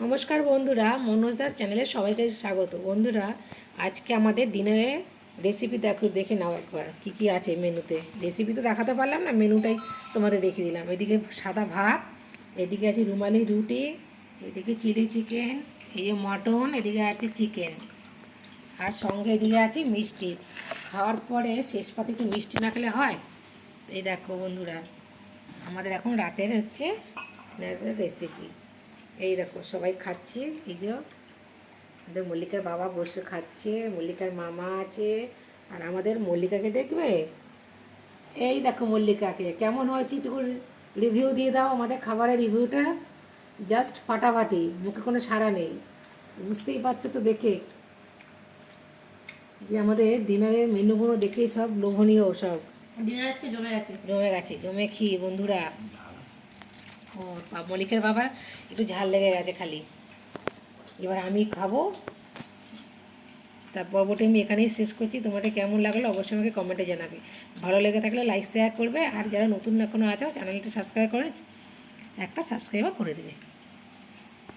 নমস্কার বন্ধুরা, মনোজ দাস চ্যানেলে সবাইকে স্বাগত। বন্ধুরা, আজকে আমাদের ডিনারে রেসিপি দেখে নাও একবার কী কী আছে মেনুতে। রেসিপি তো দেখাতে পারলাম না, মেনুটাই তোমাদের দেখিয়ে দিলাম। এদিকে সাদা ভাত, এদিকে আছে রুমালি রুটি, এদিকে চিলি চিকেন, এই যে মটন, এদিকে আছে চিকেন, আর সঙ্গে এদিকে আছে মিষ্টি। খাওয়ার পরে শেষ পাতে একটু মিষ্টি না খেলে হয়। এই দেখো বন্ধুরা, আমাদের এখন রাতের হচ্ছে রেসিপি। এই দেখো সবাই খাচ্ছি, এই যে আমাদের মল্লিকার বাবা বসে খাচ্ছে, মল্লিকার মামা আছে, আর আমাদের মল্লিকাকে দেখবে। এই দেখো মল্লিকাকে, কেমন হয়েছে একটু রিভিউ দিয়ে দাও। আমাদের খাবারের রিভিউটা জাস্ট ফাটাফাটি, মুখে কোনো সাড়া নেই, বুঝতেই পারছো তো দেখে যে আমাদের ডিনারের মেনুগুলো দেখেই সব লোভনীয়। সব ডিনার আজকে জমে খি বন্ধুরা। ও মল্লিকার বাবার একটু ঝাল লেগে গেছে খালি। এবার আমি খাবো। তার পর্বটি আমি এখানেই শেষ করছি। তোমাদের কেমন লাগলো অবশ্যই আমাকে কমেন্টে জানাবে। ভালো লেগে থাকলে লাইক শেয়ার করবে, আর যারা নতুন এখনও আছো চ্যানেলটি সাবস্ক্রাইব করে একটা সাবস্ক্রাইবার করে দেবে।